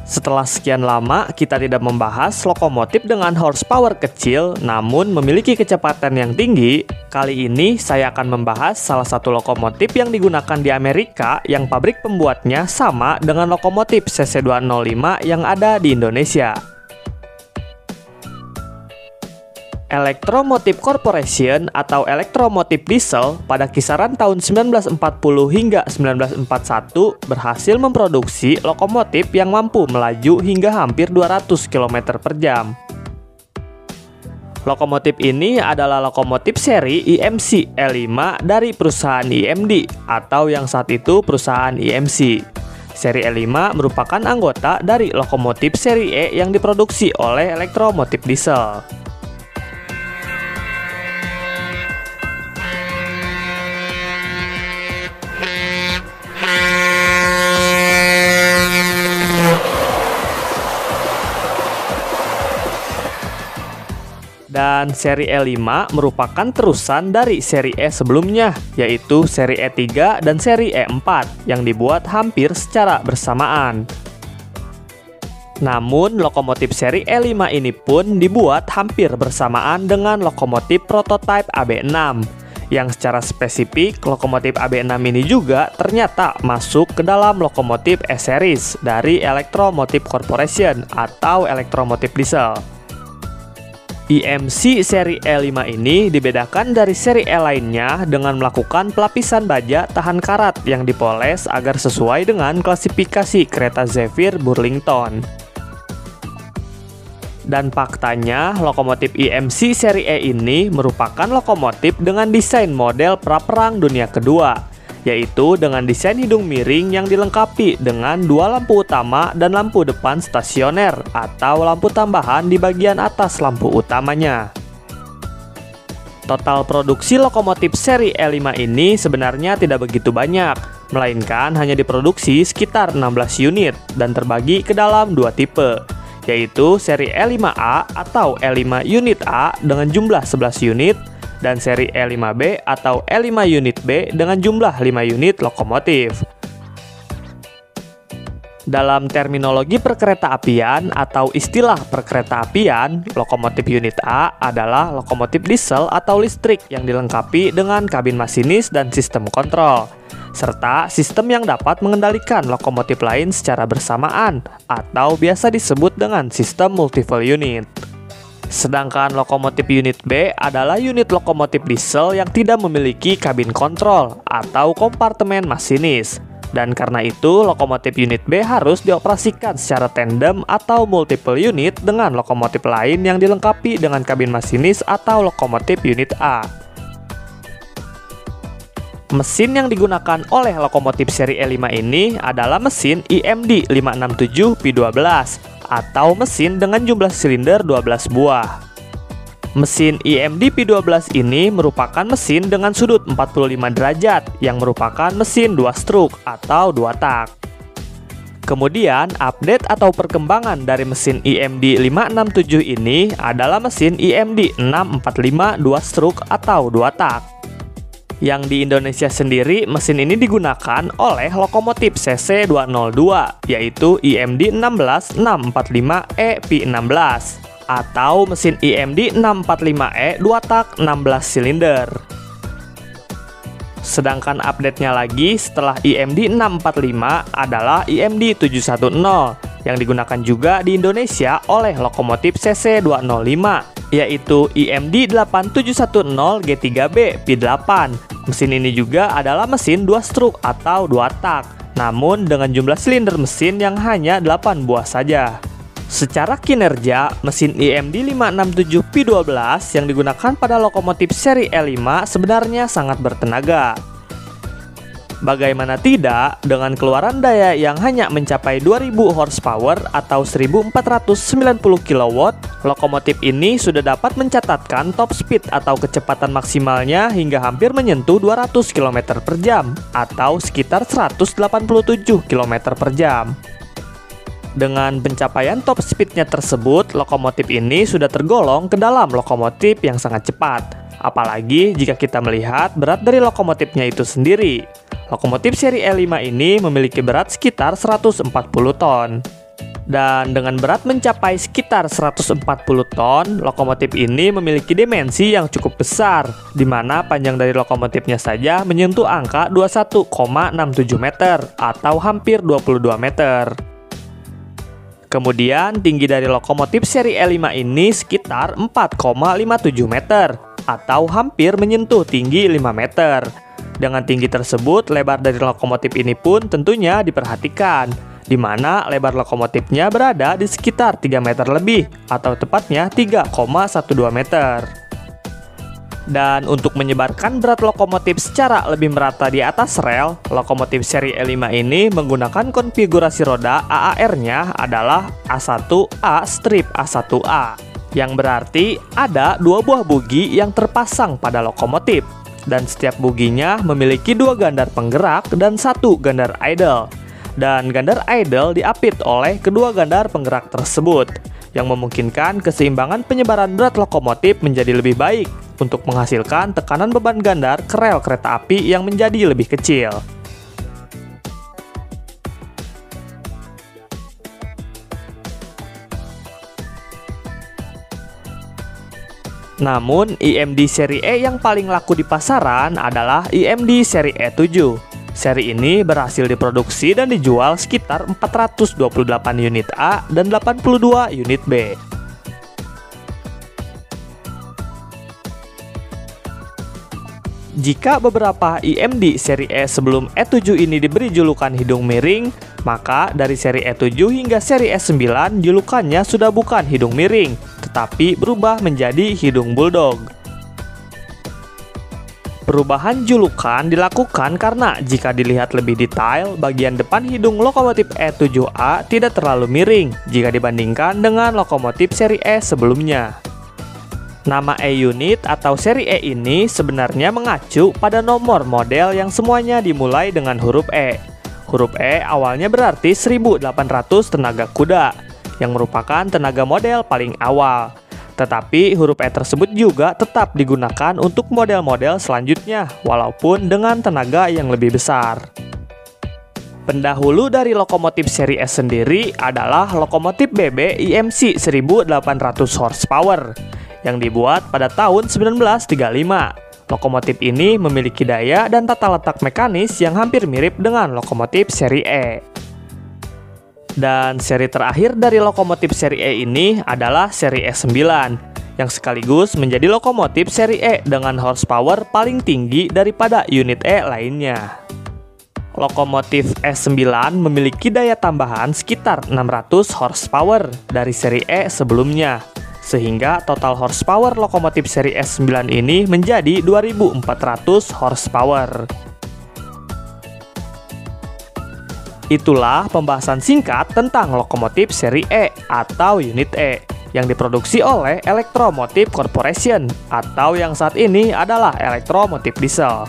Setelah sekian lama kita tidak membahas lokomotif dengan horsepower kecil namun memiliki kecepatan yang tinggi, kali ini saya akan membahas salah satu lokomotif yang digunakan di Amerika yang pabrik pembuatnya sama dengan lokomotif CC205 yang ada di Indonesia. Electromotive Corporation atau Electromotive Diesel pada kisaran tahun 1940 hingga 1941 berhasil memproduksi lokomotif yang mampu melaju hingga hampir 200 km per jam. Lokomotif ini adalah lokomotif seri IMC E5 dari perusahaan IMD atau yang saat itu perusahaan IMC. Seri E5 merupakan anggota dari lokomotif seri E yang diproduksi oleh Electromotive Diesel. Dan seri E5 merupakan terusan dari seri E sebelumnya, yaitu seri E3 dan seri E4 yang dibuat hampir secara bersamaan. Namun, lokomotif seri E5 ini pun dibuat hampir bersamaan dengan lokomotif prototipe AB6, yang secara spesifik lokomotif AB6 ini juga ternyata masuk ke dalam lokomotif E-Series dari Electromotive Corporation atau Electromotive Diesel. IMC seri E5 ini dibedakan dari seri E lainnya dengan melakukan pelapisan baja tahan karat yang dipoles agar sesuai dengan klasifikasi kereta Zephyr Burlington. Dan faktanya, lokomotif IMC seri E ini merupakan lokomotif dengan desain model pra-perang dunia kedua, yaitu dengan desain hidung miring yang dilengkapi dengan dua lampu utama dan lampu depan stasioner atau lampu tambahan di bagian atas lampu utamanya. Total produksi lokomotif seri E5 ini sebenarnya tidak begitu banyak, melainkan hanya diproduksi sekitar 16 unit dan terbagi ke dalam dua tipe, yaitu seri E5A atau E5 unit A dengan jumlah 11 unit, dan seri E5B atau E5 unit B dengan jumlah 5 unit lokomotif. Dalam terminologi perkereta-apian atau istilah perkereta-apian, lokomotif unit A adalah lokomotif diesel atau listrik yang dilengkapi dengan kabin masinis dan sistem kontrol, serta sistem yang dapat mengendalikan lokomotif lain secara bersamaan atau biasa disebut dengan sistem multiple unit. Sedangkan lokomotif unit B adalah unit lokomotif diesel yang tidak memiliki kabin kontrol atau kompartemen masinis. Dan karena itu, lokomotif unit B harus dioperasikan secara tandem atau multiple unit dengan lokomotif lain yang dilengkapi dengan kabin masinis atau lokomotif unit A. Mesin yang digunakan oleh lokomotif seri E5 ini adalah mesin IMD 567 P12 atau mesin dengan jumlah silinder 12 buah. Mesin IMD P12 ini merupakan mesin dengan sudut 45 derajat yang merupakan mesin 2 stroke atau 2 tak. Kemudian, update atau perkembangan dari mesin IMD 567 ini adalah mesin IMD 645 2 stroke atau 2 tak. Yang di Indonesia sendiri, mesin ini digunakan oleh lokomotif CC202, yaitu IMD 16645E P16, atau mesin IMD 645E 2 tak 16 silinder. Sedangkan update-nya lagi setelah IMD 645 adalah IMD 710, yang digunakan juga di Indonesia oleh lokomotif CC205, yaitu IMD 8710 G3B P8. Mesin ini juga adalah mesin 2 stroke atau 2 tak, namun dengan jumlah silinder mesin yang hanya 8 buah saja. Secara kinerja, mesin IMD 567 P12 yang digunakan pada lokomotif seri E5 sebenarnya sangat bertenaga. Bagaimana tidak, dengan keluaran daya yang hanya mencapai 2000 horsepower atau 1490 kW, lokomotif ini sudah dapat mencatatkan top speed atau kecepatan maksimalnya hingga hampir menyentuh 200 km per jam atau sekitar 187 km per jam. Dengan pencapaian top speednya tersebut, lokomotif ini sudah tergolong ke dalam lokomotif yang sangat cepat. Apalagi jika kita melihat berat dari lokomotifnya itu sendiri. Lokomotif seri E5 ini memiliki berat sekitar 140 ton. Dan dengan berat mencapai sekitar 140 ton, lokomotif ini memiliki dimensi yang cukup besar, di mana panjang dari lokomotifnya saja menyentuh angka 21,67 meter atau hampir 22 meter. Kemudian tinggi dari lokomotif seri E5 ini sekitar 4,57 meter atau hampir menyentuh tinggi 5 meter. Dengan tinggi tersebut, lebar dari lokomotif ini pun tentunya diperhatikan, di mana lebar lokomotifnya berada di sekitar 3 meter lebih, atau tepatnya 3,12 meter. Dan untuk menyebarkan berat lokomotif secara lebih merata di atas rel, lokomotif seri E5 ini menggunakan konfigurasi roda AAR-nya adalah A1A/A1A, yang berarti ada 2 buah bugi yang terpasang pada lokomotif, dan setiap buginya memiliki 2 gandar penggerak dan 1 gandar idle. Dan gandar idle diapit oleh kedua gandar penggerak tersebut, yang memungkinkan keseimbangan penyebaran berat lokomotif menjadi lebih baik untuk menghasilkan tekanan beban gandar ke rel kereta api yang menjadi lebih kecil. Namun, IMD seri E yang paling laku di pasaran adalah IMD seri E7. Seri ini berhasil diproduksi dan dijual sekitar 428 unit A dan 82 unit B. Jika beberapa IMD seri E sebelum E7 ini diberi julukan hidung miring, maka dari seri E7 hingga seri E9 julukannya sudah bukan hidung miring, tetapi berubah menjadi hidung bulldog. Perubahan julukan dilakukan karena jika dilihat lebih detail, bagian depan hidung lokomotif E7A tidak terlalu miring jika dibandingkan dengan lokomotif seri E sebelumnya. Nama E-unit atau seri E ini sebenarnya mengacu pada nomor model yang semuanya dimulai dengan huruf E. Huruf E awalnya berarti 1800 tenaga kuda, yang merupakan tenaga model paling awal. Tetapi huruf E tersebut juga tetap digunakan untuk model-model selanjutnya, walaupun dengan tenaga yang lebih besar. Pendahulu dari lokomotif seri S sendiri adalah lokomotif BB IMC 1800 horsepower, yang dibuat pada tahun 1935. Lokomotif ini memiliki daya dan tata letak mekanis yang hampir mirip dengan lokomotif seri E. Dan seri terakhir dari lokomotif seri E ini adalah seri S9, yang sekaligus menjadi lokomotif seri E dengan horsepower paling tinggi daripada unit E lainnya. Lokomotif S9 memiliki daya tambahan sekitar 600 horsepower dari seri E sebelumnya, sehingga total horsepower lokomotif seri S9 ini menjadi 2400 horsepower. Itulah pembahasan singkat tentang lokomotif seri E atau unit E yang diproduksi oleh Electromotive Corporation atau yang saat ini adalah Electromotive Diesel.